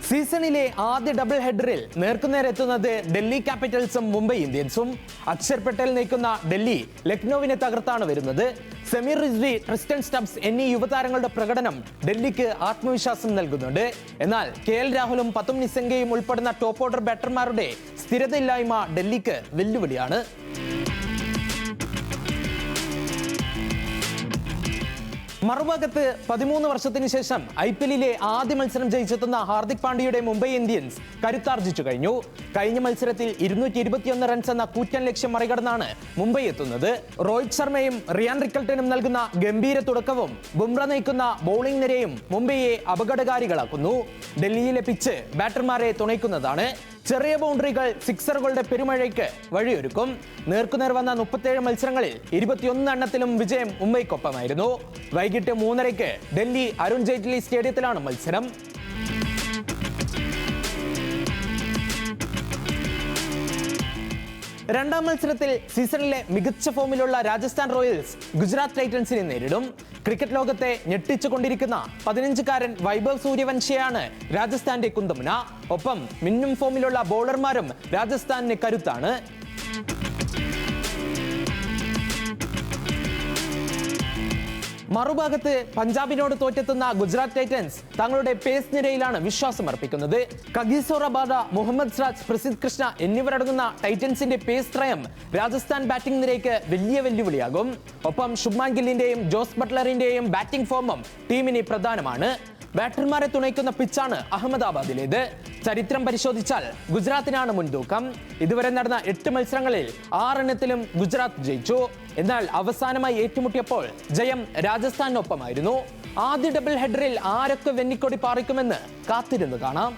സീസണിലെ ആദ്യ ഡബിൾ ഹെഡറിൽ നേർക്കുനേരെത്തുന്നത് ഡൽഹി ക്യാപിറ്റൽസും മുംബൈ ഇന്ത്യൻസും. അക്ഷർ പട്ടേൽ നയിക്കുന്ന ഡൽഹി ലക്നൌവിനെ തകർത്താണ് വരുന്നത്. സമീർ റിസ്വി, ട്രിസ്റ്റൻ സ്റ്റബ്സ് എന്നീ യുവതാരങ്ങളുടെ പ്രകടനം ഡൽഹിക്ക് ആത്മവിശ്വാസം നൽകുന്നുണ്ട്. എന്നാൽ KL രാഹുലും പതും നിസംഗയും ഉൾപ്പെടുന്ന ടോപ്പ് ഓർഡർ ബാറ്റർമാരുടെ സ്ഥിരതയില്ലായ്മ ഡൽഹിക്ക് വെല്ലുവിളിയാണ്. മറുഭാഗത്ത് 13 വർഷത്തിന് ശേഷം IPLിലെ ആദ്യ മത്സരം ജയിച്ചെത്തുന്ന ഹാർദിക് പാണ്ഡ്യയുടെ മുംബൈ ഇന്ത്യൻസ് കരുത്താർജിച്ചു കഴിഞ്ഞു. കഴിഞ്ഞ മത്സരത്തിൽ 221 റൺസ് എന്ന കൂറ്റൻ ലക്ഷ്യം മറികടന്നാണ് മുംബൈ എത്തുന്നത്. രോഹിത് ശർമ്മയും റിയാൻ റിക്കൽട്ടനും നൽകുന്ന ഗംഭീര തുടക്കവും ബുംറ നയിക്കുന്ന ബൗളിംഗ് നിരയും മുംബൈയെ അപകടകാരികളാക്കുന്നു. ഡൽഹിയിലെ പിച്ച് ബാറ്റർമാരെ തുണയ്ക്കുന്നതാണ്. ചെറിയ ബൗണ്ടറികൾ സിക്സറുകളുടെ പെരുമഴയ്ക്ക് വഴിയൊരുക്കും. നേർക്കുനേർ വന്ന 37 മത്സരങ്ങളിൽ 21 എണ്ണത്തിലും വിജയം മുംബൈക്കൊപ്പമായിരുന്നു. വൈകിട്ട് 3:30 ഡൽഹി അരുൺ ജെയ്റ്റ്ലി സ്റ്റേഡിയത്തിലാണ് മത്സരം. രണ്ടാം മത്സരത്തിൽ സീസണിലെ മികച്ച ഫോമിലുള്ള രാജസ്ഥാൻ റോയൽസ് ഗുജറാത്ത് ടൈറ്റൻസിനെ നേരിടും. ക്രിക്കറ്റ് ലോകത്തെ ഞെട്ടിച്ചുകൊണ്ടിരിക്കുന്ന 15-കാരൻ വൈഭവ് സൂര്യവംശിയാണ് രാജസ്ഥാന്റെ കുന്തമുന. ഒപ്പം മിന്നും ഫോമിലുള്ള ബൗളർമാരും രാജസ്ഥാനിന് കരുത്താണ്. മറുഭാഗത്ത് പഞ്ചാബിനോട് തോറ്റെത്തുന്ന ഗുജറാത്ത് ടൈറ്റൻസ് തങ്ങളുടെ പേസ് നിരയിലാണ് വിശ്വാസം അർപ്പിക്കുന്നത്. കഗീസോ റബാഡ, മുഹമ്മദ് സിറാജ്, പ്രസിദ്ധ് കൃഷ്ണ എന്നിവരടങ്ങുന്ന ടൈറ്റൻസിന്റെ പേസ് ത്രയം രാജസ്ഥാൻ ബാറ്റിംഗ് നിരയ്ക്ക് വലിയ വെല്ലുവിളിയാകും. ഒപ്പം ശുഭ്മാൻ ഗില്ലിന്റെയും ജോസ് ബട്ട്ലറിന്റെയും ബാറ്റിംഗ് ഫോമും ടീമിന് പ്രധാനമാണ്. ബാറ്റർമാരെ തുണയ്ക്കുന്ന പിച്ചാണ് അഹമ്മദാബാദിലേത്. ചരിത്രം പരിശോധിച്ചാൽ ഗുജറാത്തിനാണ് മുൻതൂക്കം. ഇതുവരെ നടന്ന 8 മത്സരങ്ങളിൽ 6 എണ്ണത്തിലും ഗുജറാത്ത് ജയിച്ചു. എന്നാൽ അവസാനമായി ഏറ്റുമുട്ടിയപ്പോൾ ജയം രാജസ്ഥാനൊപ്പമായിരുന്നു. ആദ്യ ഡബിൾ ഹെഡറിൽ ആരൊക്കെ വെന്നിക്കൊടി പാറിക്കുമെന്ന് കാത്തിരുന്ന് കാണാം.